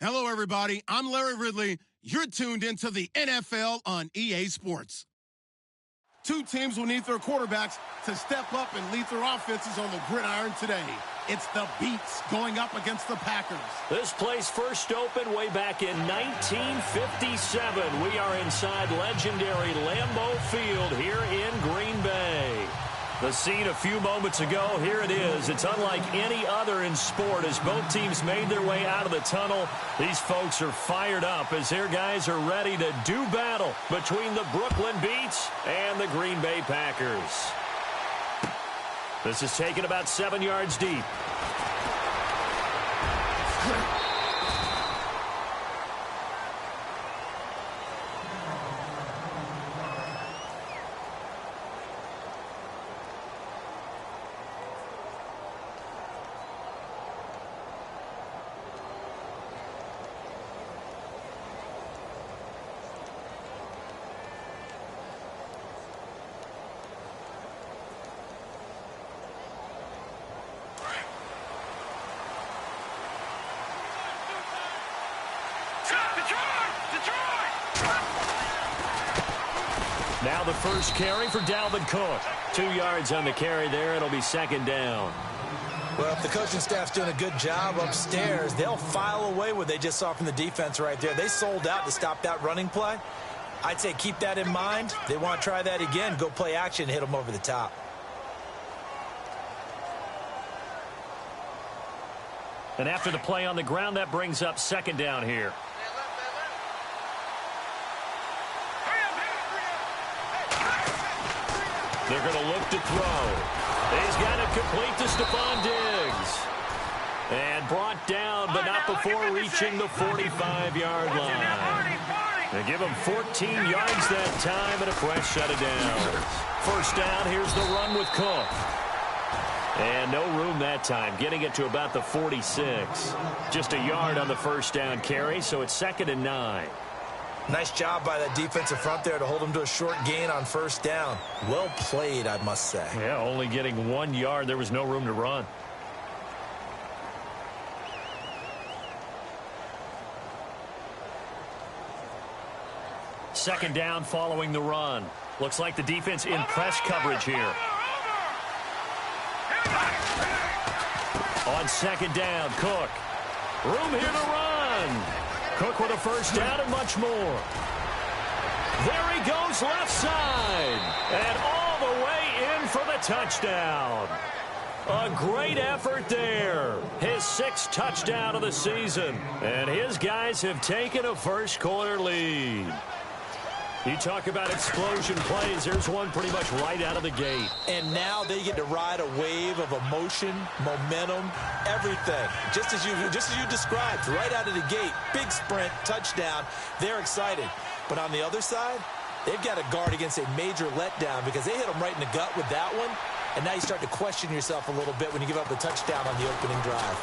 Hello, everybody. I'm Larry Ridley. You're tuned into the NFL on EA Sports. Two teams will need their quarterbacks to step up and lead their offenses on the gridiron today. It's the Beats going up against the Packers. This place first opened way back in 1957. We are inside legendary Lambeau Field here in Green Bay. The scene a few moments ago, here it is. It's unlike any other in sport as both teams made their way out of the tunnel. These folks are fired up as their guys are ready to do battle between the Brooklyn Beats and the Green Bay Packers. This is taken about 7 yards deep. Now the first carry for Dalvin Cook. 2 yards on the carry there. It'll be second down. Well, if the coaching staff's doing a good job upstairs, they'll file away what they just saw from the defense right there. They sold out to stop that running play. I'd say keep that in mind. They want to try that again. Go play action, hit them over the top. And after the play on the ground, that brings up second down here. They're going to look to throw. He's got it complete to Stephon Diggs. And brought down, but not before reaching the 45-yard line. They give him 14 yards that time and a fresh set of downs. First down, here's the run with Cook. And no room that time, getting it to about the 46. Just a yard on the first down carry, so it's 2nd and 9. Nice job by that defensive front there to hold them to a short gain on first down. Well played, I must say. Yeah, only getting 1 yard. There was no room to run. Second down following the run. Looks like the defense in press coverage here. On second down, Cook. Room here to run. Cook with a first down and much more. There he goes left side. And all the way in for the touchdown. A great effort there. His 6th touchdown of the season. And his guys have taken a first-quarter lead. You talk about explosion plays. There's one pretty much right out of the gate. And now they get to ride a wave of emotion, momentum, everything. Just as you described, right out of the gate. Big sprint, touchdown. They're excited. But on the other side, they've got to guard against a major letdown because they hit them right in the gut with that one. And now you start to question yourself a little bit when you give up the touchdown on the opening drive.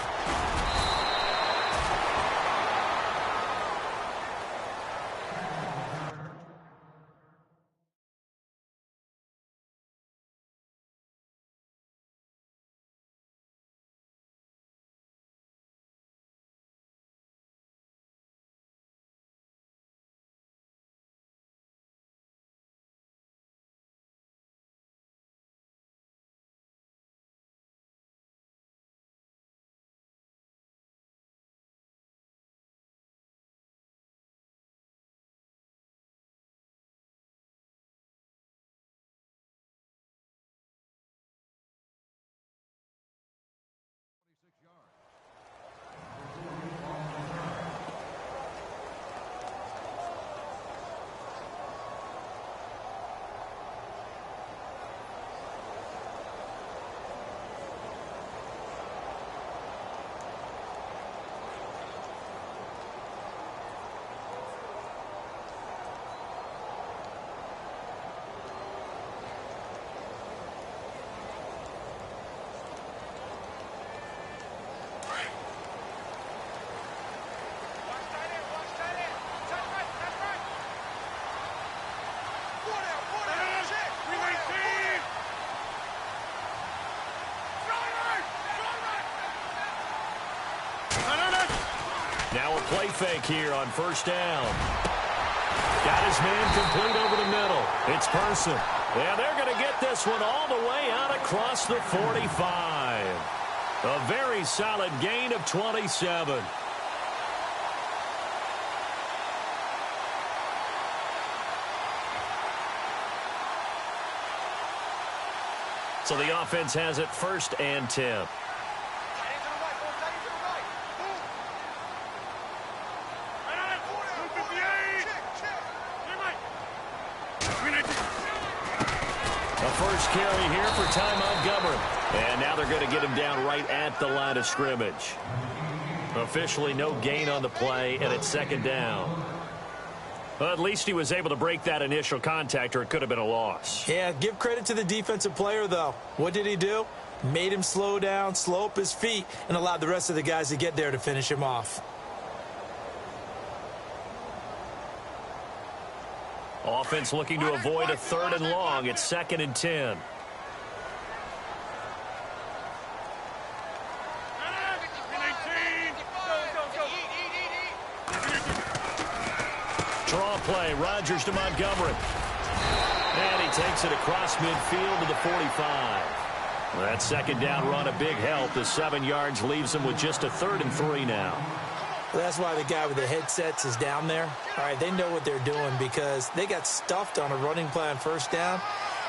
Now a play fake here on first down. Got his man complete over the middle. It's Person. Yeah, they're going to get this one all the way out across the 45. A very solid gain of 27. So the offense has it 1st and 10. First carry here for Ty Montgomery. And now they're going to get him down right at the line of scrimmage. Officially no gain on the play, and it's 2nd down. Well, at least he was able to break that initial contact, or it could have been a loss. Yeah, give credit to the defensive player, though. What did he do? Made him slow down, slow up his feet, and allowed the rest of the guys to get there to finish him off. Offense looking to avoid a 3rd and long. It's 2nd and 10. Draw play. Rodgers to Montgomery. And he takes it across midfield to the 45. That 2nd down run a big help. The 7 yards leaves him with just a 3rd and 3 now. Well, that's why the guy with the headsets is down there. All right, they know what they're doing because they got stuffed on a running play on 1st down.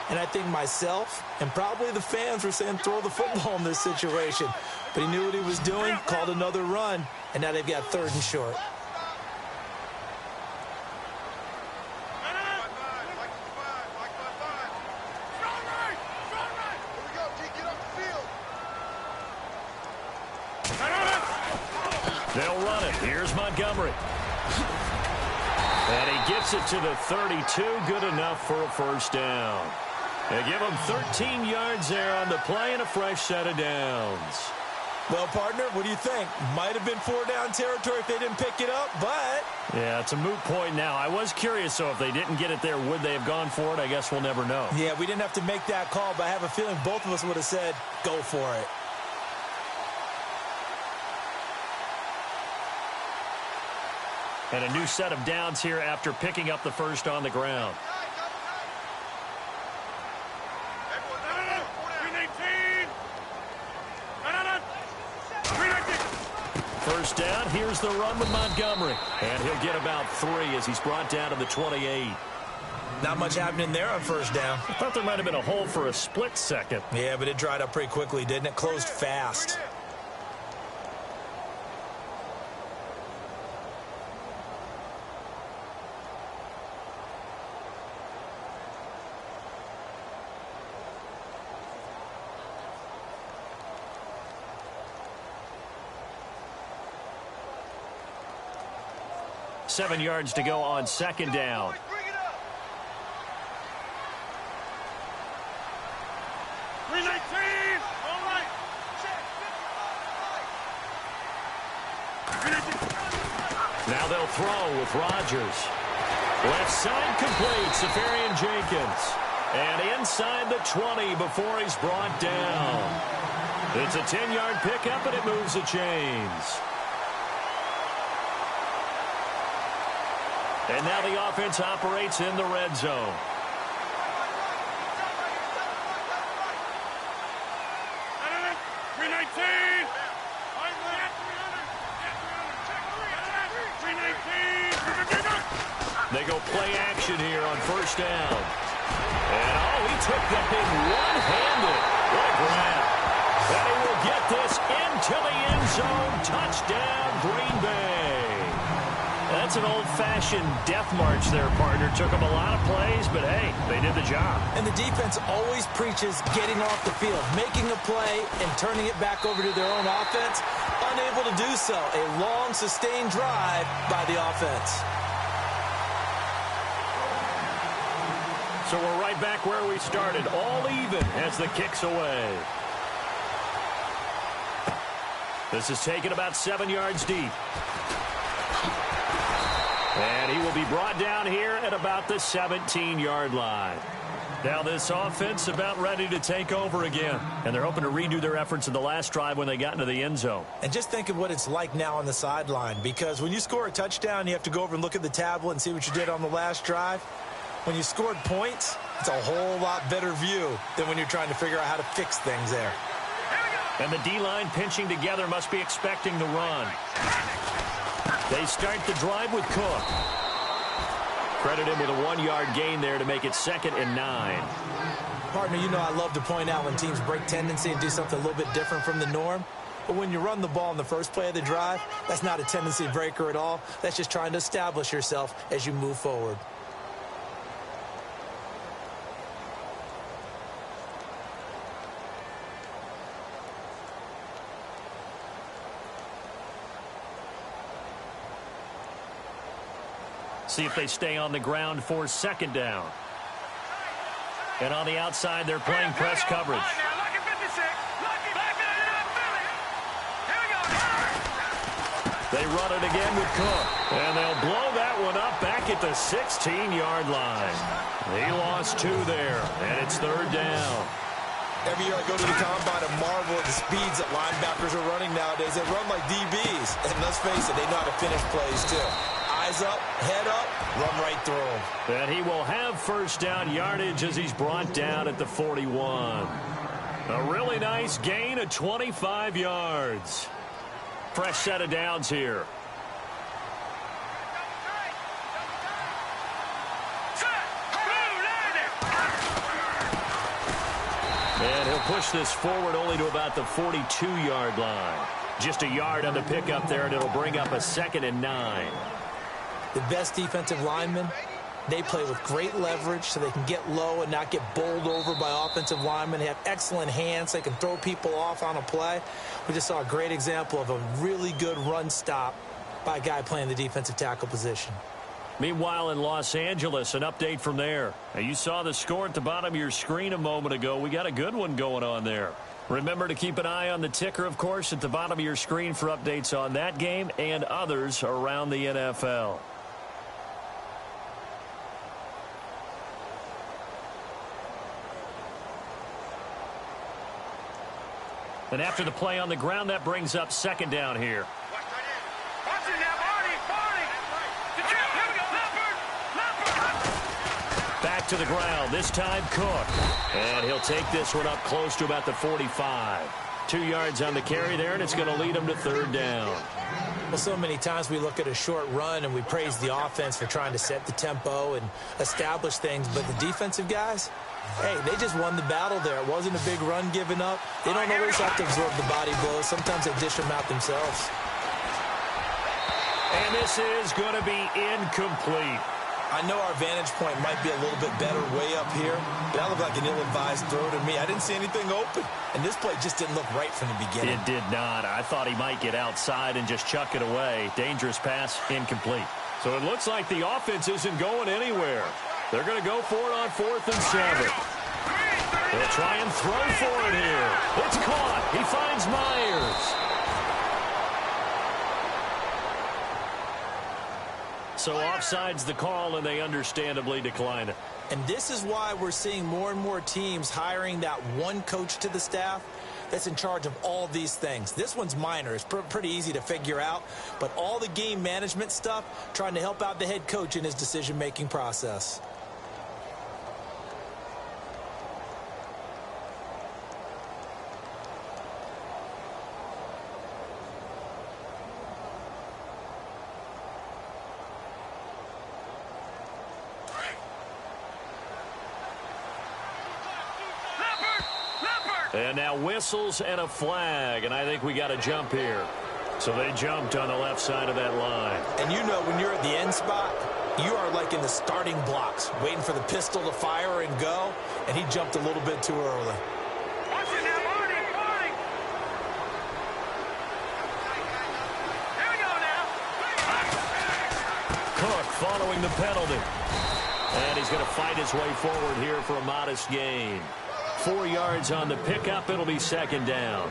And I think myself and probably the fans were saying throw the football in this situation. But he knew what he was doing, called another run, and now they've got 3rd and short. They'll run it. Here's Montgomery. And he gets it to the 32. Good enough for a 1st down. They give him 13 yards there on the play and a fresh set of downs. Well, partner, what do you think? Might have been 4-down territory if they didn't pick it up, but... Yeah, it's a moot point now. I was curious, so if they didn't get it there, would they have gone for it? I guess we'll never know. Yeah, we didn't have to make that call, but I have a feeling both of us would have said, go for it. And a new set of downs here after picking up the 1st on the ground. First down, here's the run with Montgomery. And he'll get about 3 as he's brought down to the 28. Not much happening there on 1st down. I thought there might have been a hole for a split second. Yeah, but it dried up pretty quickly, didn't it? Closed fast. Seven yards to go on 2nd down. Now they'll throw with Rodgers. Left side complete, Safarian Jenkins. And inside the 20 before he's brought down. It's a 10-yard pickup, and it moves the chains. And now the offense operates in the red zone. They go play action here on 1st down. And, he took that thing one-handed. What a grab. And he will get this into the end zone. Touchdown, Green Bay. That's an old-fashioned death march there, partner. Took them a lot of plays, but, hey, they did the job. And the defense always preaches getting off the field, making a play, and turning it back over to their own offense. Unable to do so. A long, sustained drive by the offense. So we're right back where we started, all even as the kick's away. This is taken about 7 yards deep. And he will be brought down here at about the 17-yard line. Now this offense about ready to take over again. And they're hoping to redo their efforts in the last drive when they got into the end zone. And just think of what it's like now on the sideline. Because when you score a touchdown, you have to go over and look at the tablet and see what you did on the last drive. When you scored points, it's a whole lot better view than when you're trying to figure out how to fix things there. And the D-line pinching together must be expecting the run. They start the drive with Cook. Credit him with a 1-yard gain there to make it 2nd and 9. Partner, you know I love to point out when teams break tendency and do something a little bit different from the norm. But when you run the ball in the first play of the drive, that's not a tendency breaker at all. That's just trying to establish yourself as you move forward. See if they stay on the ground for 2nd down. And on the outside, they're playing press coverage. They run it again with Cook. And they'll blow that one up back at the 16-yard line. He lost 2 there, and it's 3rd down. Every year I go to the combine and marvel at the speeds that linebackers are running nowadays. They run like DBs. And let's face it, they know how to finish plays, too. Eyes up, head up, run right through him. And he will have 1st down yardage as he's brought down at the 41. A really nice gain of 25 yards. Fresh set of downs here. And he'll push this forward only to about the 42-yard line. Just a yard on the pickup there, and it'll bring up a 2nd and 9. The best defensive linemen, they play with great leverage so they can get low and not get bowled over by offensive linemen. They have excellent hands. They can throw people off on a play. We just saw a great example of a really good run stop by a guy playing the defensive tackle position. Meanwhile, in Los Angeles, an update from there. Now, you saw the score at the bottom of your screen a moment ago. We got a good one going on there. Remember to keep an eye on the ticker, of course, at the bottom of your screen for updates on that game and others around the NFL. And after the play on the ground, that brings up 2nd down here. Back to the ground, this time Cook. And he'll take this one up close to about the 45. 2 yards on the carry there, and it's going to lead him to 3rd down. Well, so many times we look at a short run and we praise the offense for trying to set the tempo and establish things, but the defensive guys, hey, they just won the battle there. It wasn't a big run given up. They don't always have to absorb the body blows. Sometimes they dish them out themselves. And this is going to be incomplete. I know our vantage point might be a little bit better way up here, but that looked like an ill-advised throw to me. I didn't see anything open, and this play just didn't look right from the beginning. It did not. I thought he might get outside and just chuck it away. Dangerous pass, incomplete. So it looks like the offense isn't going anywhere. They're going to go for it on 4th and 7. They'll try and throw for it here. It's caught. He finds Myers. So offside's the call, and they understandably decline it. And this is why we're seeing more and more teams hiring that one coach to the staff that's in charge of all these things. This one's minor. It's pretty easy to figure out. But all the game management stuff, trying to help out the head coach in his decision-making process. And now whistles and a flag, and I think we got a jump here. So they jumped on the left side of that line. And you know when you're at the end spot, you are like in the starting blocks, waiting for the pistol to fire and go, and he jumped a little bit too early. Watch it now, Marty. Here we go now. Cook following the penalty. And he's going to fight his way forward here for a modest gain. 4 yards on the pickup. It'll be 2nd down.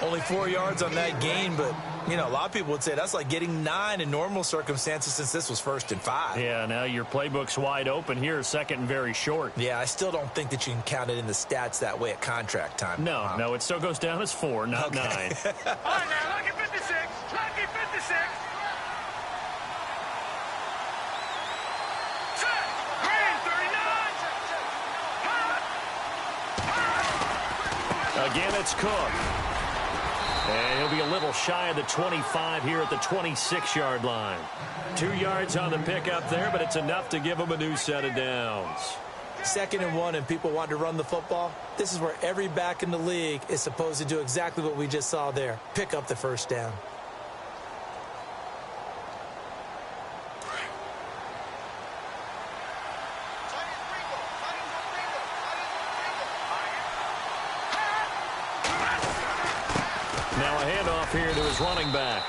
Only 4 yards on that gain, but You know, a lot of people would say that's like getting 9 in normal circumstances since this was 1st and 5. Yeah, now your playbook's wide open here, 2nd and very short. Yeah, I still don't think that you can count it in the stats that way at contract time. No, it still goes down as 4, not 9. All right, now, lucky 56. Lucky 56. Set. Green, 39. Again, it's Cook. And he'll be a little shy of the 25 here at the 26-yard line. 2 yards on the pickup there, but it's enough to give him a new set of downs. 2nd and 1 and people want to run the football. This is where every back in the league is supposed to do exactly what we just saw there. Pick up the 1st down. Now a handoff here to his running back.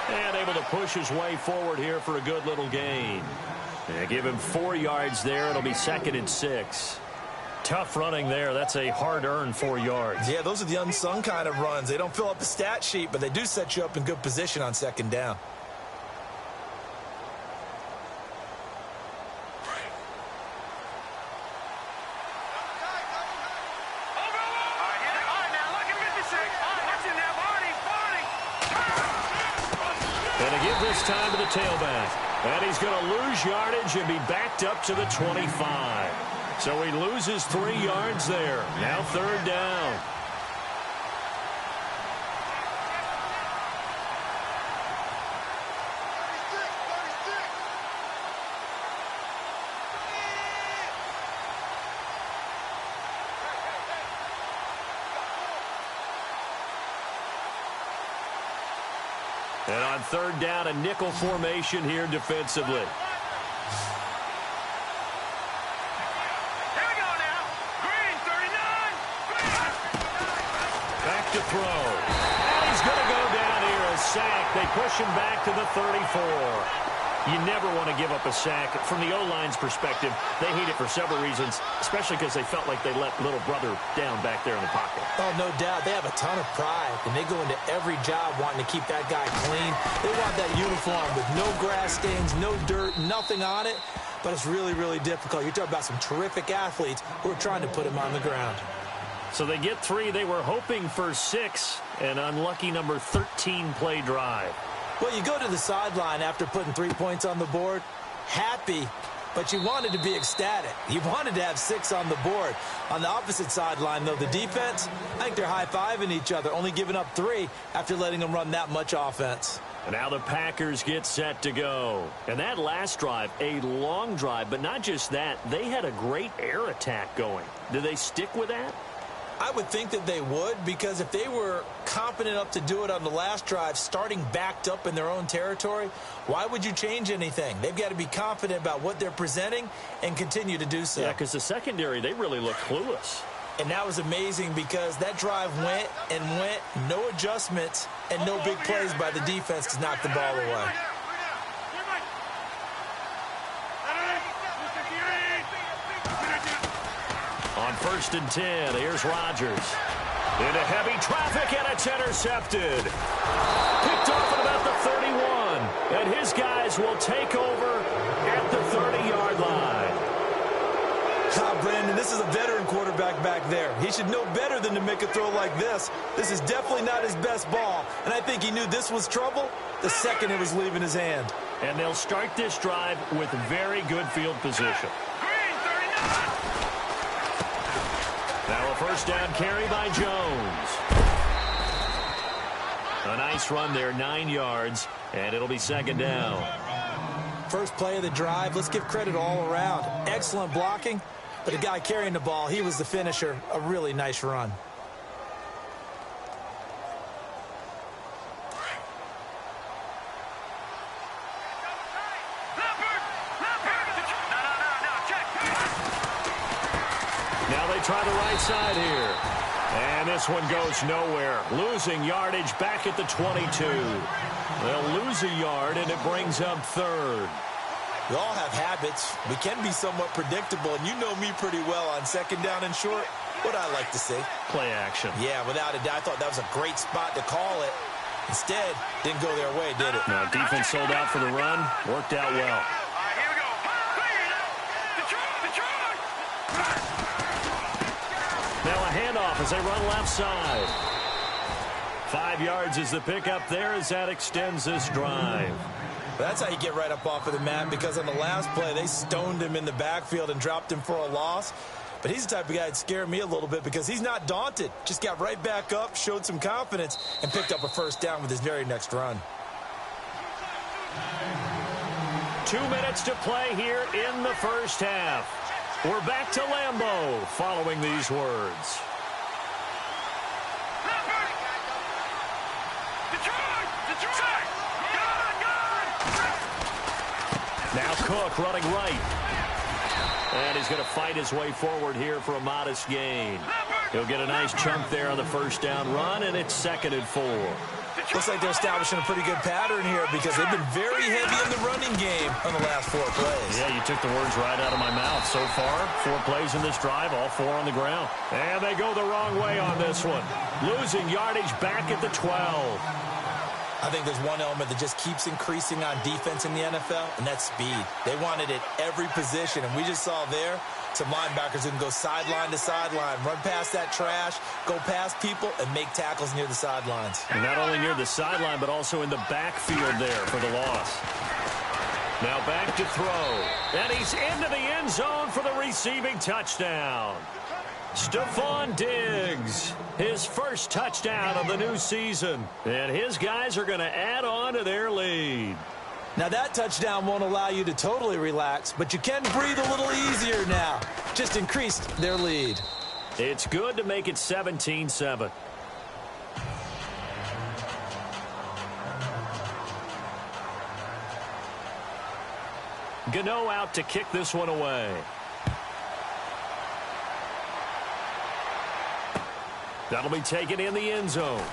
And able to push his way forward here for a good little gain. And give him 4 yards there. It'll be 2nd and 6. Tough running there. That's a hard-earned 4 yards. Yeah, those are the unsung kind of runs. They don't fill up the stat sheet, but they do set you up in good position on 2nd down. This time to the tailback. And he's going to lose yardage and be backed up to the 25. So he loses 3 yards there. Now 3rd down. And on 3rd down, a nickel formation here defensively. Here we go now. Green, 39. Back to throw. And he's going to go down here, a sack. They push him back to the 34. You never want to give up a sack. From the O-line's perspective, they hate it for several reasons, especially because they felt like they let little brother down back there in the pocket. Oh, no doubt. They have a ton of pride, and they go into every job wanting to keep that guy clean. They want that uniform with no grass stains, no dirt, nothing on it. But it's really, really difficult. You're talking about some terrific athletes who are trying to put him on the ground. So they get 3. They were hoping for 6. An unlucky number 13 play drive. Well, you go to the sideline after putting 3 points on the board, happy, but you wanted to be ecstatic. You wanted to have 6 on the board. On the opposite sideline, though, the defense, I think they're high-fiving each other, only giving up 3 after letting them run that much offense. And now the Packers get set to go. And that last drive, a long drive, but not just that, they had a great air attack going. Did they stick with that? I would think that they would, because if they were confident enough to do it on the last drive, starting backed up in their own territory, why would you change anything? They've got to be confident about what they're presenting and continue to do so. Yeah, because the secondary, they really looked clueless. And that was amazing because that drive went and went, no adjustments, and no big plays by the defense to knock the ball away. On 1st and 10, here's Rodgers. Into heavy traffic, and it's intercepted. Picked off at about the 31. And his guys will take over at the 30-yard line. Brandon, this is a veteran quarterback back there. He should know better than to make a throw like this. This is definitely not his best ball. And I think he knew this was trouble the second it was leaving his hand. And they'll start this drive with very good field position. Now a 1st down carry by Jones. A nice run there, 9 yards, and it'll be 2nd down. First play of the drive, let's give credit all around. Excellent blocking, but the guy carrying the ball, he was the finisher. A really nice run. Try the right side here. And this one goes nowhere. Losing yardage back at the 22. They'll lose a yard, and it brings up 3rd. We all have habits. We can be somewhat predictable, and you know me pretty well on 2nd down and short. What I like to see. Play action. Yeah, without a doubt. I thought that was a great spot to call it. Instead, didn't go their way, did it? Now, defense sold out for the run. Worked out well. Here we go. Now a handoff as they run left side. 5 yards is the pickup there as that extends this drive. That's how you get right up off of the mat, because on the last play, they stoned him in the backfield and dropped him for a loss. But he's the type of guy that scared me a little bit because he's not daunted. Just got right back up, showed some confidence, and picked up a first down with his very next run. 2 minutes to play here in the first half. We're back to Lambeau following these words. Now Cook running right. And he's going to fight his way forward here for a modest gain. He'll get a nice chunk there on the first down run, and it's 2nd and 4. Looks like they're establishing a pretty good pattern here because they've been very heavy in the running game on the last 4 plays. Yeah, you took the words right out of my mouth. So far, 4 plays in this drive, all 4 on the ground. And they go the wrong way on this one. Losing yardage back at the 12. I think there's one element that just keeps increasing on defense in the NFL, and that's speed. They want it at every position, and we just saw there some linebackers who can go sideline to sideline, run past that trash, go past people, and make tackles near the sidelines. And not only near the sideline, but also in the backfield there for the loss. Now back to throw. And he's into the end zone for the receiving touchdown. Stephon Diggs, his first touchdown of the new season. And his guys are going to add on to their lead. Now that touchdown won't allow you to totally relax, but you can breathe a little easier now. Just increased their lead. It's good to make it 17-7. Gano out to kick this one away. That'll be taken in the end zone.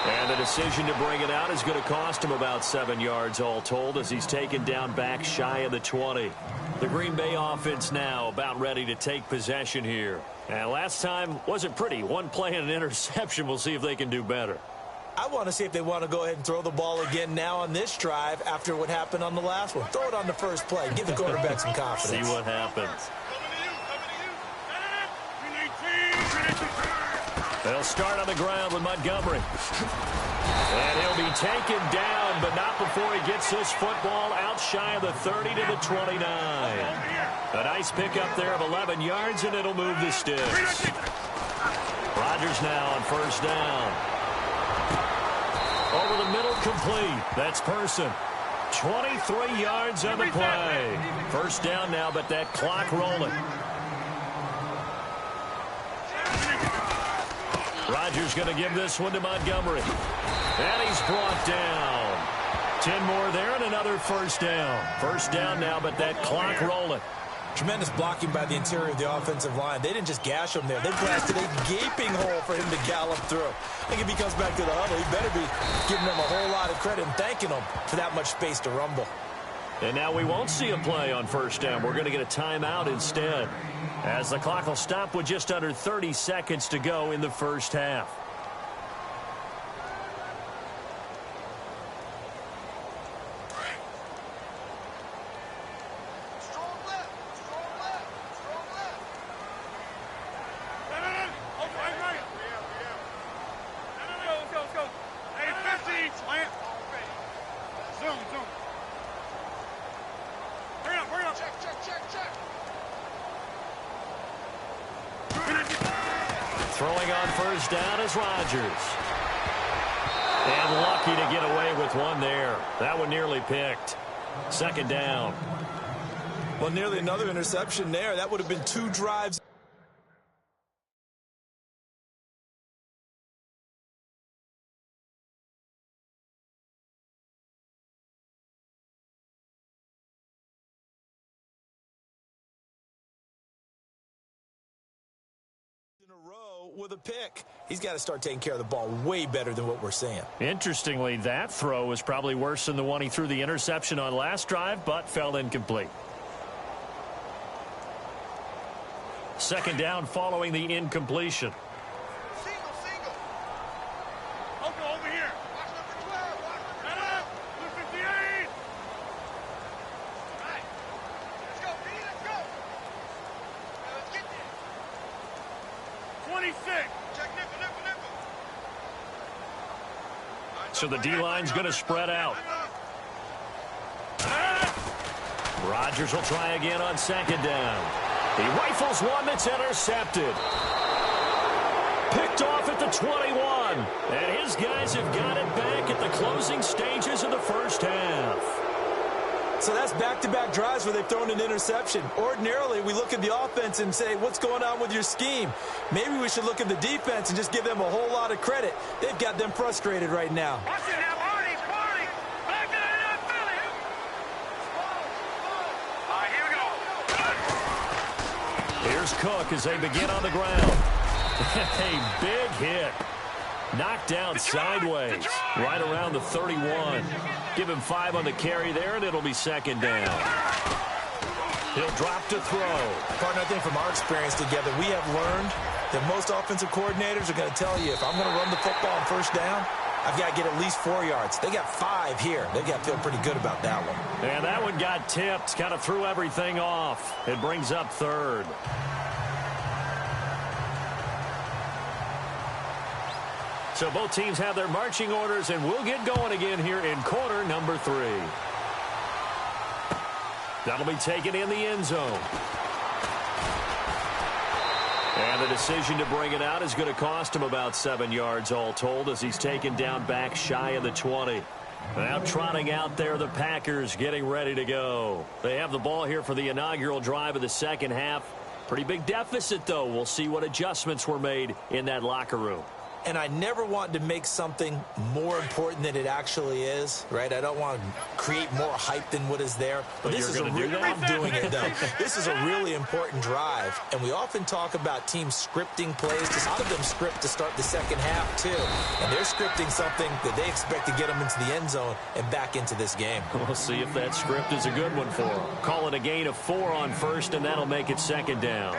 And the decision to bring it out is going to cost him about 7 yards all told as he's taken down back shy of the 20. The Green Bay offense now about ready to take possession here. And last time wasn't pretty. 1 play and an interception. We'll see if they can do better. I want to see if they want to go ahead and throw the ball again now on this drive after what happened on the last one. Throw it on the first play. Give the quarterback some confidence. See what happens. They'll start on the ground with Montgomery. And he'll be taken down, but not before he gets this football out shy of the 30 to the 29. A nice pickup there of 11 yards, and it'll move the sticks. Rodgers now on first down. Over the middle, complete. That's Person. 23 yards on the play. First down now, but that clock rolling. Rodgers going to give this one to Montgomery. And he's brought down. 10 more there and another first down. First down now, but that clock rolling. Tremendous blocking by the interior of the offensive line. They didn't just gash him there. They blasted a gaping hole for him to gallop through. I think if he comes back to the huddle, he better be giving them a whole lot of credit and thanking them for that much space to rumble. And now we won't see a play on first down. We're going to get a timeout instead, as the clock will stop with just under 30 seconds to go in the first half. Throwing on first down is Rodgers. And lucky to get away with one there. That one nearly picked. Second down. Well, nearly another interception there. That would have been 2 drives in a row with a pick. He's got to start taking care of the ball way better than what we're seeing. Interestingly, that throw was probably worse than the one he threw the interception on last drive, but fell incomplete. Second down following the incompletion. So the D-line's going to spread out. Rodgers will try again on second down. He rifles one that's intercepted. Picked off at the 21. And his guys have got it back at the closing stages of the first half. So that's back-to-back drives where they've thrown an interception. Ordinarily, we look at the offense and say, what's going on with your scheme? Maybe we should look at the defense and just give them a whole lot of credit. They've got them frustrated right now. Watch it now, Marty. Back to the NFL. All right, here we go. Here's Cook as they begin on the ground. A big hit. Knocked down sideways, right around the 31. Give him 5 on the carry there, and it'll be second down. He'll drop to throw. Partner, I think from our experience together, we have learned that most offensive coordinators are going to tell you, if I'm going to run the football on first down, I've got to get at least 4 yards. They got 5 here. They've got to feel pretty good about that one. And that one got tipped, kind of threw everything off. It brings up third. So both teams have their marching orders, and we'll get going again here in quarter number 3. That'll be taken in the end zone. And the decision to bring it out is going to cost him about 7 yards all told as he's taken down back shy of the 20. Now trotting out there, the Packers getting ready to go. They have the ball here for the inaugural drive of the second half. Pretty big deficit, though. We'll see what adjustments were made in that locker room. And I never want to make something more important than it actually is, right? I don't want to create more hype than what is there. But this is a real, I'm doing it, though. This is a really important drive. And we often talk about teams scripting plays. Just a lot of them script to start the second half, too. And they're scripting something that they expect to get them into the end zone and back into this game. We'll see if that script is a good one for them. Call it a gain of 4 on first, and that'll make it second down.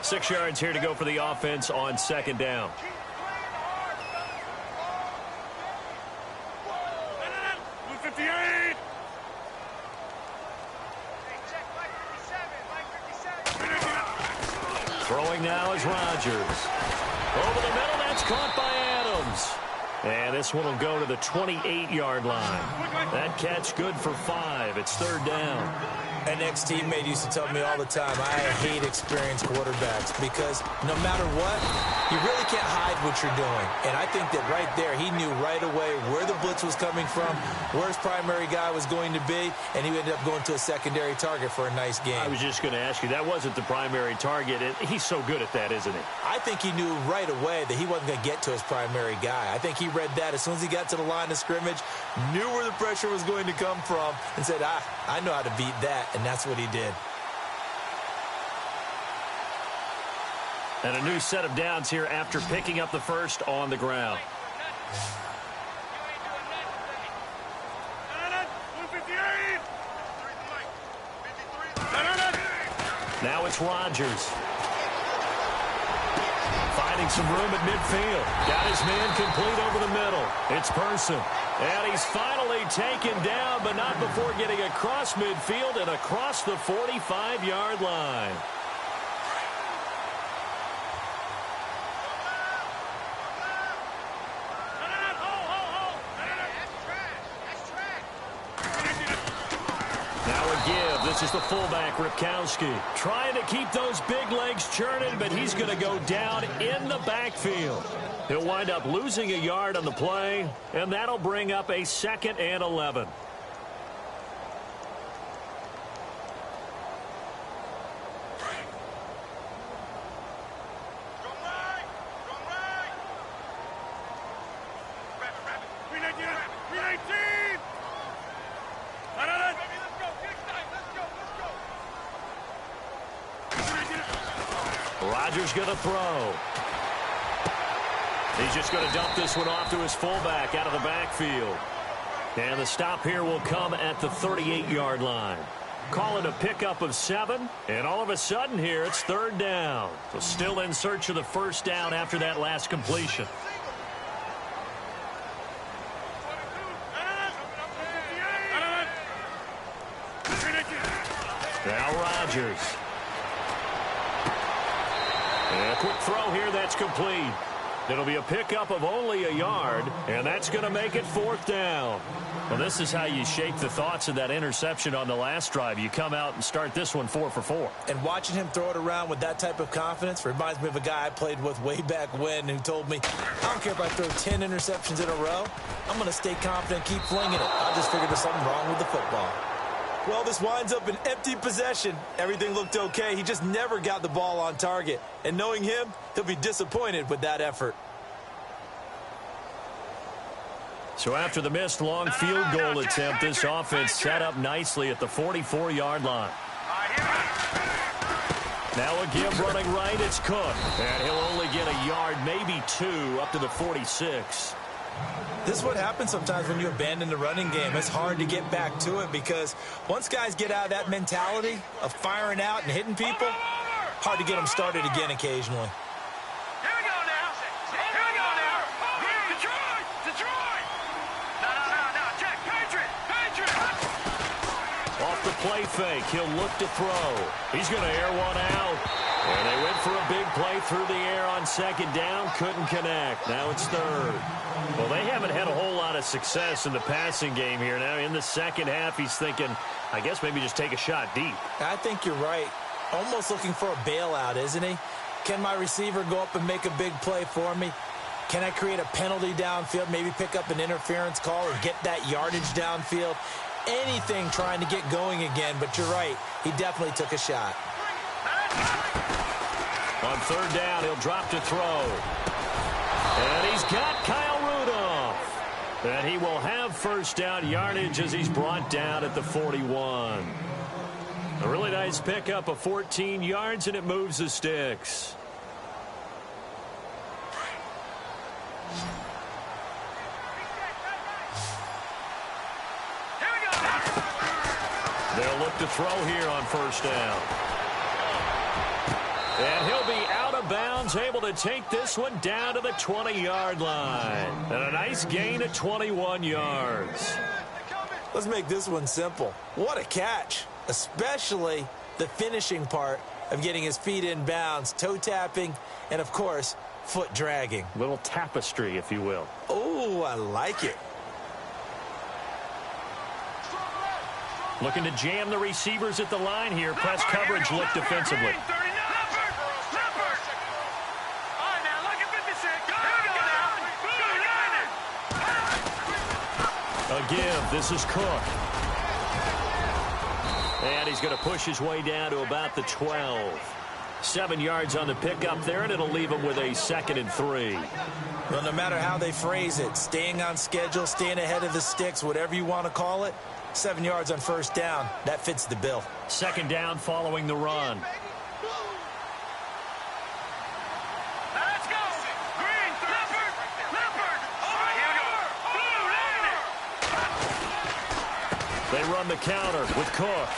6 yards here to go for the offense on second down. Throwing now is Rodgers. Over the middle, that's caught by Adams. And this one will go to the 28-yard line. That catch good for 5. It's third down. An ex-teammate used to tell me all the time, I hate experienced quarterbacks because no matter what, you really can't hide what you're doing. And I think that right there, he knew right away where the blitz was coming from, where his primary guy was going to be, and he ended up going to a secondary target for a nice game. I was just going to ask you, that wasn't the primary target. He's so good at that, isn't he? I think he knew right away that he wasn't going to get to his primary guy. I think he read that as soon as he got to the line of scrimmage, knew where the pressure was going to come from, and said, I know how to beat that. And that's what he did. And a new set of downs here after picking up the first on the ground. Now it's Rodgers. Finding some room at midfield. Got his man complete over the middle. It's Person. And he's finally taken down, but not before getting across midfield and across the 45-yard line. Now a give. This is the fullback, Ripkowski. Trying to keep those big legs churning, but he's going to go down in the backfield. He'll wind up losing a yard on the play, and that'll bring up a 2nd and 11. Rodgers going to throw. He's just going to dump this one off to his fullback out of the backfield. And the stop here will come at the 38-yard line. Call it a pickup of 7, and all of a sudden here it's third down. So still in search of the first down after that last completion. Now Rodgers. And a quick throw here, that's complete. It'll be a pickup of only a yard, and that's going to make it 4th down. Well, this is how you shape the thoughts of that interception on the last drive. You come out and start this one 4 for 4. And watching him throw it around with that type of confidence reminds me of a guy I played with way back when who told me, I don't care if I throw 10 interceptions in a row. I'm going to stay confident, keep flinging it. I just figured there's something wrong with the football. Well, this winds up an empty possession. Everything looked okay. He just never got the ball on target. And knowing him, he'll be disappointed with that effort. So after the missed long field goal attempt, this offense set up nicely at the 44-yard line. Now a give running right, it's Cook. And he'll only get a yard, maybe 2, up to the 46. This is what happens sometimes when you abandon the running game. It's hard to get back to it because once guys get out of that mentality of firing out and hitting people, hard to get them started again occasionally. Here we go now. Here we go now. Detroit! Detroit! No. Check. Patriot! Off the play fake, he'll look to throw. He's going to air one out. And they went for a big play through the air on 2nd down. Couldn't connect. Now it's 3rd. Well, they haven't had a whole lot of success in the passing game here. Now in the second half, he's thinking, I guess maybe just take a shot deep. I think you're right. Almost looking for a bailout, isn't he? Can my receiver go up and make a big play for me? Can I create a penalty downfield, maybe pick up an interference call or get that yardage downfield? Anything trying to get going again, but you're right. He definitely took a shot. On 3rd down, he'll drop to throw. And he's got Kyle Rudolph. And he will have 1st down yardage as he's brought down at the 41. A really nice pickup of 14 yards, and it moves the sticks. They'll look to throw here on 1st down. And he'll be out of bounds, able to take this one down to the 20-yard line. And a nice gain of 21 yards. Let's make this one simple. What a catch, especially the finishing part of getting his feet in bounds, toe tapping, and, of course, foot dragging. Little tapestry, if you will. Oh, I like it. Looking to jam the receivers at the line here. Press coverage look defensively. A give. This is Cook. And he's going to push his way down to about the 12. 7 yards on the pickup there, and it'll leave him with a 2nd and 3. Well, no matter how they phrase it, staying on schedule, staying ahead of the sticks, whatever you want to call it, 7 yards on 1st down, that fits the bill. 2nd down following the run. Let's go! Green, Leopard! They run the counter with Cook.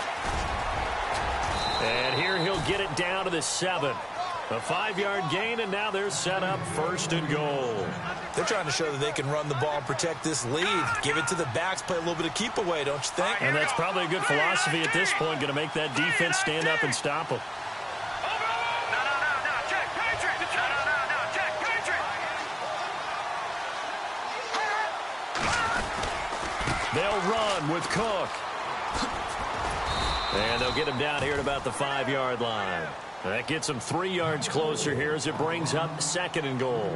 And here he'll get it down to the 7. A 5-yard gain, and now they're set up 1st and goal. They're trying to show that they can run the ball and protect this lead. Give it to the backs, play a little bit of keep away, don't you think? And that's probably a good philosophy at this point, going to make that defense stand up and stop them. Check, Patriot! Check, Patriot! They'll run with Cook. And they'll get him down here at about the 5-yard line. That gets him 3 yards closer here as it brings up 2nd and goal.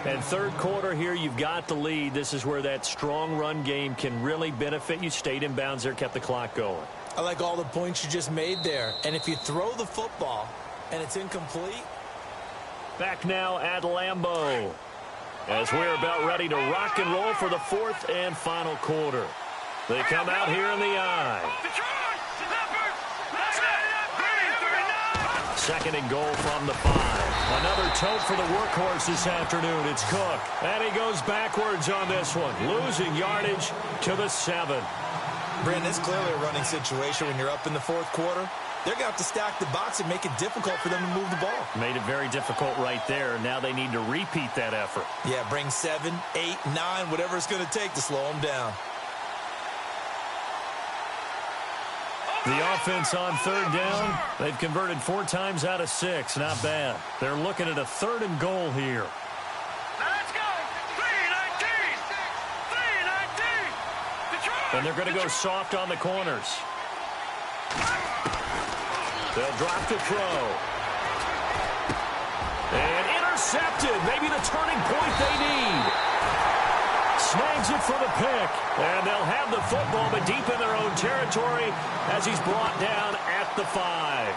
And 3rd quarter here, you've got the lead. This is where that strong run game can really benefit you. Stayed in bounds there, kept the clock going. I like all the points you just made there. And if you throw the football and it's incomplete. Back now at Lambeau as we're about ready to rock and roll for the 4th and final quarter. They come out here in the eye. 2nd and goal from the 5. Another tote for the workhorse this afternoon. It's Cook. And he goes backwards on this one. Losing yardage to the 7. Brandon, it's clearly a running situation when you're up in the 4th quarter. They're going to have to stack the box and make it difficult for them to move the ball. Made it very difficult right there. Now they need to repeat that effort. Yeah, bring 7, 8, 9, whatever it's going to take to slow them down. The offense on third down, they've converted 4 times out of 6. Not bad. They're looking at a 3rd and goal here. Now let's go. 3-19. 3-19. Detroit. And they're going to go soft on the corners. They'll drop to throw. And intercepted. Maybe the turning point they need. Snags it for the pick. And they'll have the football, but deep in their own territory as he's brought down at the 5.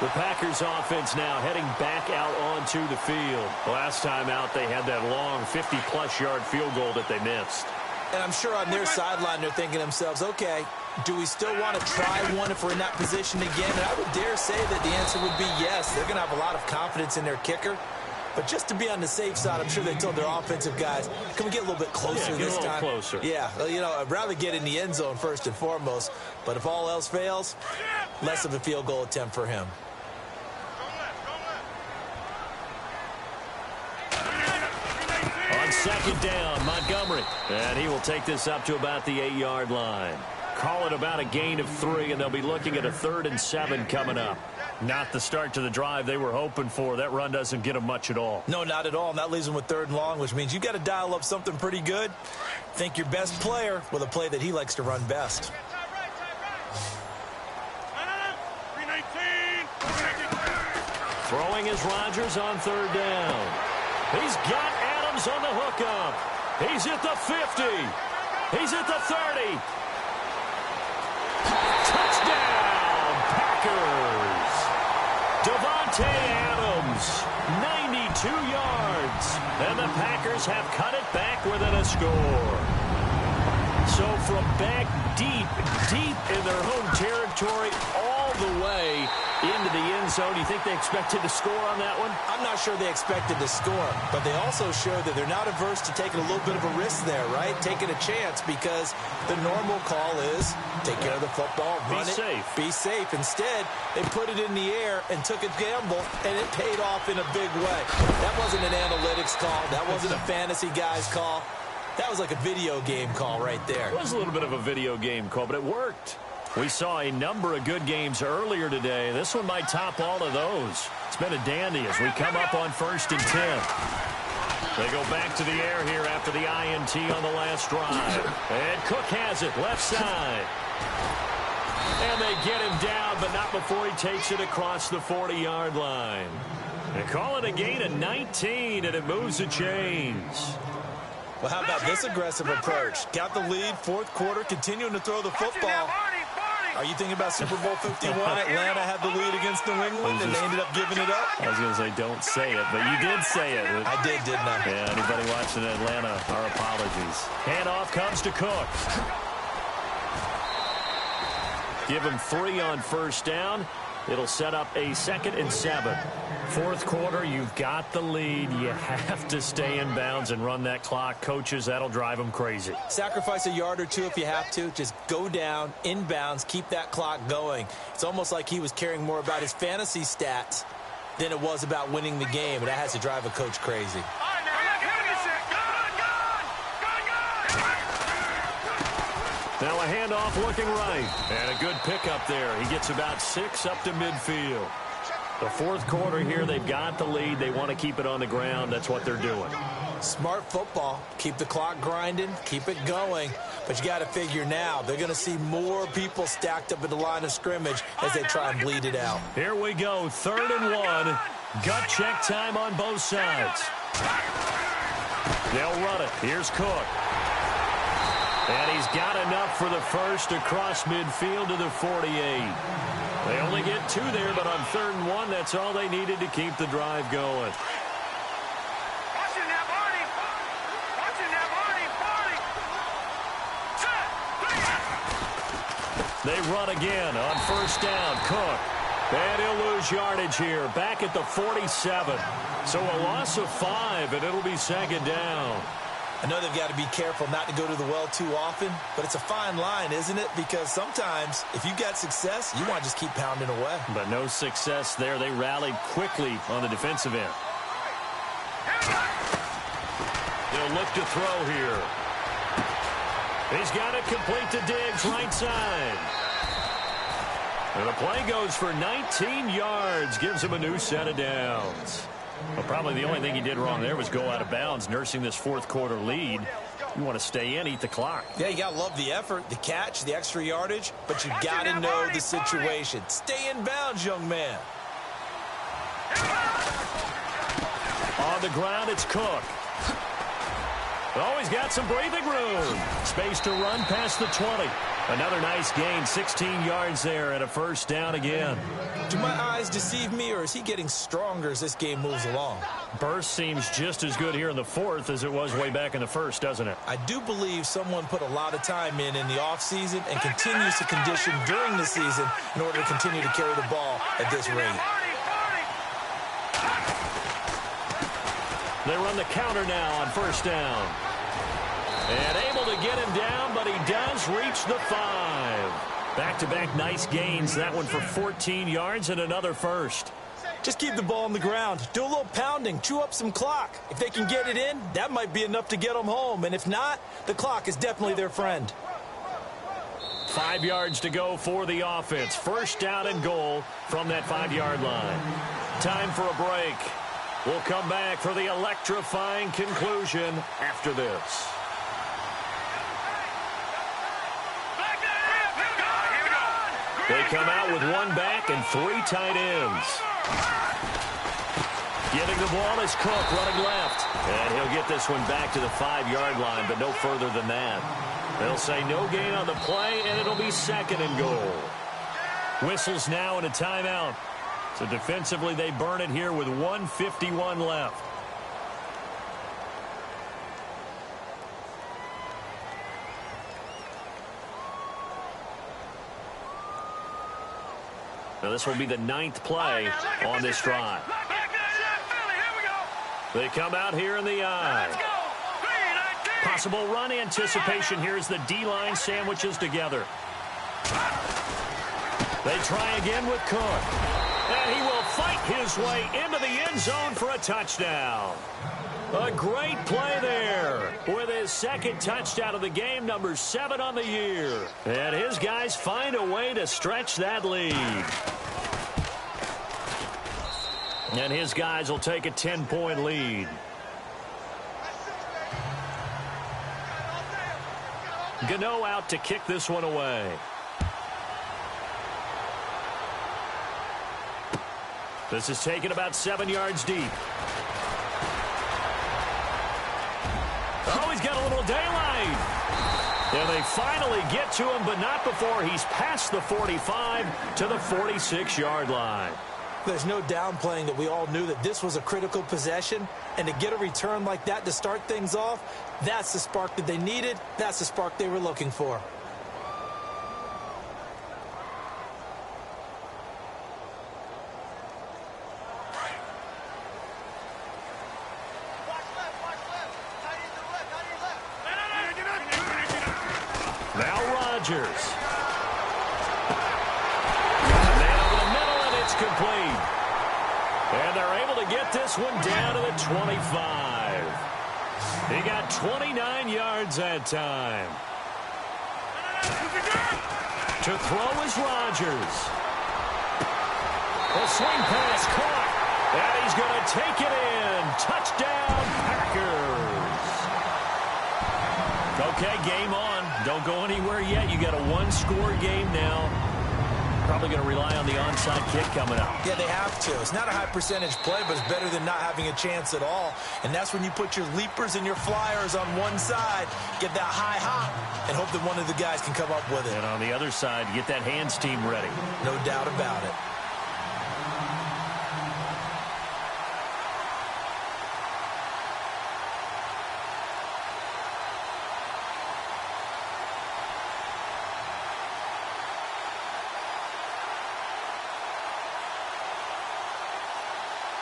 The Packers offense now heading back out onto the field. Last time out, they had that long 50-plus yard field goal that they missed. And I'm sure on their sideline, they're thinking to themselves, okay, do we still want to try one if we're in that position again? And I would dare say that the answer would be yes. They're going to have a lot of confidence in their kicker. But just to be on the safe side, I'm sure they told their offensive guys, can we get a little bit closer this time? Closer. Yeah, well, you know, I'd rather get in the end zone first and foremost. But if all else fails, less of a field goal attempt for him. On second down, Montgomery. And he will take this up to about the 8-yard line. Call it about a gain of 3, and they'll be looking at a 3rd and 7 coming up. Not the start to the drive they were hoping for. That run doesn't get them much at all. No, not at all. And that leaves them with 3rd and long, which means you've got to dial up something pretty good. Think your best player with a play that he likes to run best. Throwing is Rodgers on 3rd down. He's got Adams on the hookup. He's at the 50. He's at the 30. Touchdown, Packers. Davante Adams, 92 yards. And the Packers have cut it back within a score. So from back deep in their home territory, all the way into the end zone. You think they expected to score on that one? I'm not sure they expected to score, but they also showed that they're not averse to taking a little bit of a risk there, right? Taking a chance, because the normal call is take care of the football, run it, be safe. Instead, they put it in the air and took a gamble, and it paid off in a big way. That wasn't an analytics call. That wasn't a fantasy guy's call. That was like a video game call right there. It was a little bit of a video game call, but it worked. We saw a number of good games earlier today. This one might top all of those. It's been a dandy as we come up on 1st and 10. They go back to the air here after the INT on the last drive. And Cook has it, left side. And they get him down, but not before he takes it across the 40-yard line. They call it a gain of 19, and it moves the chains. Well, how about this aggressive approach? Got the lead, 4th quarter, continuing to throw the football. Are you thinking about Super Bowl 51? Atlanta had the lead against New England, and they ended up giving it up? I was going to say, don't say it, but you did say it. I did, didn't I? Yeah, anybody watching Atlanta, our apologies. Handoff comes to Cook. Give him 3 on 1st down. It'll set up a 2nd and 7. 4th quarter, you've got the lead. You have to stay in bounds and run that clock. Coaches, that'll drive them crazy. Sacrifice a yard or 2 if you have to. Just go down, in bounds, keep that clock going. It's almost like he was caring more about his fantasy stats than it was about winning the game, and that has to drive a coach crazy. Now a handoff looking right. And a good pickup there. He gets about 6 up to midfield. The 4th quarter here, they've got the lead. They want to keep it on the ground. That's what they're doing. Smart football. Keep the clock grinding. Keep it going. But you got to figure now, they're going to see more people stacked up at the line of scrimmage as they try and bleed it out. Here we go. 3rd and 1. Gut check time on both sides. They'll run it. Here's Cook. And he's got enough for the first across midfield to the 48. They only get 2 there, but on 3rd and 1, that's all they needed to keep the drive going. They run again on 1st down. Cook. And he'll lose yardage here. Back at the 47. So a loss of 5, and it'll be 2nd down. I know they've got to be careful not to go to the well too often, but it's a fine line, isn't it? Because sometimes, if you got success, you want to just keep pounding away. But no success there. They rallied quickly on the defensive end. They'll look to throw here. He's got it complete to Diggs, right side. And the play goes for 19 yards, gives him a new set of downs. Well, probably the only thing he did wrong there was go out of bounds, nursing this fourth quarter lead. You want to stay in, eat the clock. Yeah, you got to love the effort, the catch, the extra yardage, but you got to know the situation. Stay in bounds, young man. On the ground, it's Cook. Oh, he's got some breathing room. Space to run past the 20. Another nice gain, 16 yards there and a first down again. Do my eyes deceive me, or is he getting stronger as this game moves along? Burst seems just as good here in the fourth as it was way back in the first, doesn't it? I do believe someone put a lot of time in the offseason and continues to condition during the season in order to continue to carry the ball at this rate. They run the counter now on first down. And able to get him down, but he does reach the 5. Back-to-back nice gains. That one for 14 yards and another first. Just keep the ball on the ground. Do a little pounding. Chew up some clock. If they can get it in, that might be enough to get them home. And if not, the clock is definitely their friend. 5 yards to go for the offense. First down and goal from that 5-yard line. Time for a break. We'll come back for the electrifying conclusion after this. They come out with one back and 3 tight ends. Getting the ball is Cook running left. And he'll get this one back to the 5-yard line, but no further than that. They'll say no gain on the play, and it'll be second and goal. Whistles now and a timeout. So defensively, they burn it here with 1:51 left. Now this will be the 9th play on this drive. They come out here in the eye. Possible run anticipation here as the D-line sandwiches together. They try again with Cook. And he will fight his way into the end zone for a touchdown. A great play there with his second touchdown of the game, number 7 on the year. And his guys find a way to stretch that lead. And his guys will take a 10-point lead. Gano out to kick this one away. This is taken about 7 yards deep. Oh, he's got a little daylight. And they finally get to him, but not before he's past the 45 to the 46-yard line. There's no downplaying that we all knew that this was a critical possession, and to get a return like that to start things off, that's the spark that they needed. That's the spark they were looking for. Now Rodgers. Got a man over the middle, and it's complete. And they're able to get this one down to the 25. He got 29 yards that time. To throw is Rodgers. The swing pass caught. And he's going to take it in. Touchdown, Packers. Okay, game on. Don't go anywhere yet. You got a one-score game now. Probably going to rely on the onside kick coming up. Yeah, they have to. It's not a high percentage play, but it's better than not having a chance at all. And that's when you put your leapers and your flyers on one side, get that high hop, and hope that one of the guys can come up with it. And on the other side, get that hands team ready. No doubt about it.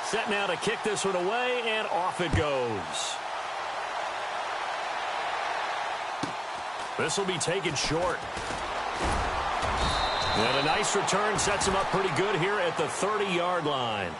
Set now to kick this one away, and off it goes. This will be taken short. And a nice return sets him up pretty good here at the 30-yard line.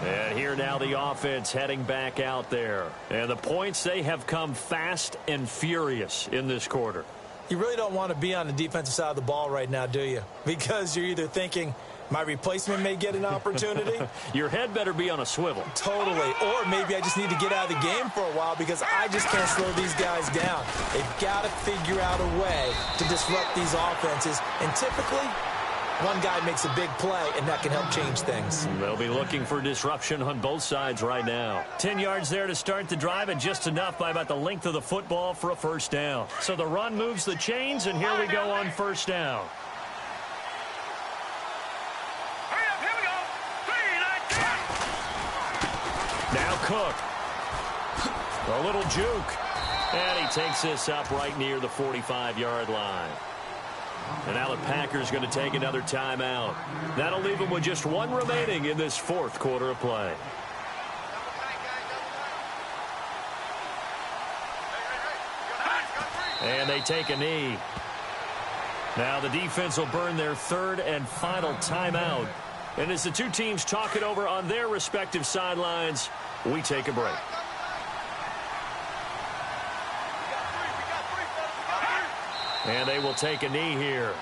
And here now the offense heading back out there. And the points, they have come fast and furious in this quarter. You really don't want to be on the defensive side of the ball right now, do you? Because you're either thinking, my replacement may get an opportunity. Your head better be on a swivel. Totally. Or maybe I just need to get out of the game for a while because I just can't slow these guys down. They've got to figure out a way to disrupt these offenses. And typically, one guy makes a big play, and that can help change things. They'll be looking for disruption on both sides right now. 10 yards there to start the drive, and just enough by about the length of the football for a first down. So the run moves the chains, and here we go on first down. Hurry up, here we go. 3, 9, 10. Now Cook. A little juke. And he takes this up right near the 45-yard line. And now the Packers going to take another timeout. That'll leave them with just one remaining in this fourth quarter of play. And they take a knee. Now the defense will burn their third and final timeout. And as the two teams talk it over on their respective sidelines, we take a break. And they will take a knee here.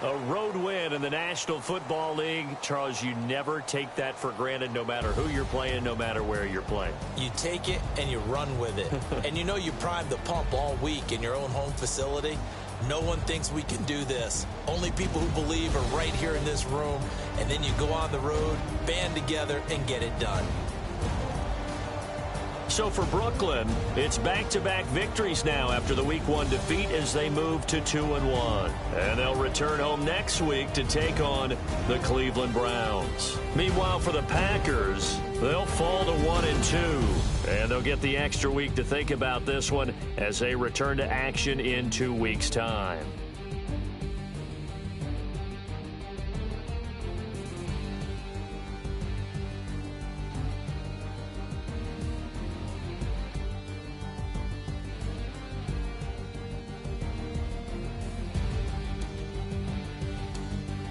A road win in the National Football League. Charles, you never take that for granted no matter who you're playing, no matter where you're playing. You take it and you run with it. And you know you primed the pump all week in your own home facility. No one thinks we can do this. Only people who believe are right here in this room. And then you go on the road, band together, and get it done. So for Brooklyn, it's back-to-back victories now after the Week 1 defeat as they move to 2-1. And they'll return home next week to take on the Cleveland Browns. Meanwhile, for the Packers, they'll fall to 1-2. And they'll get the extra week to think about this one as they return to action in 2 weeks' time.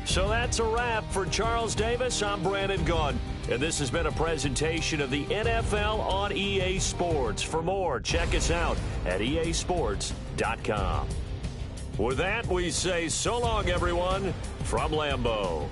So that's a wrap. For Charles Davis, I'm Brandon Gunn. And this has been a presentation of the NFL on EA Sports. For more, check us out at easports.com. With that, we say so long, everyone, from Lambeau.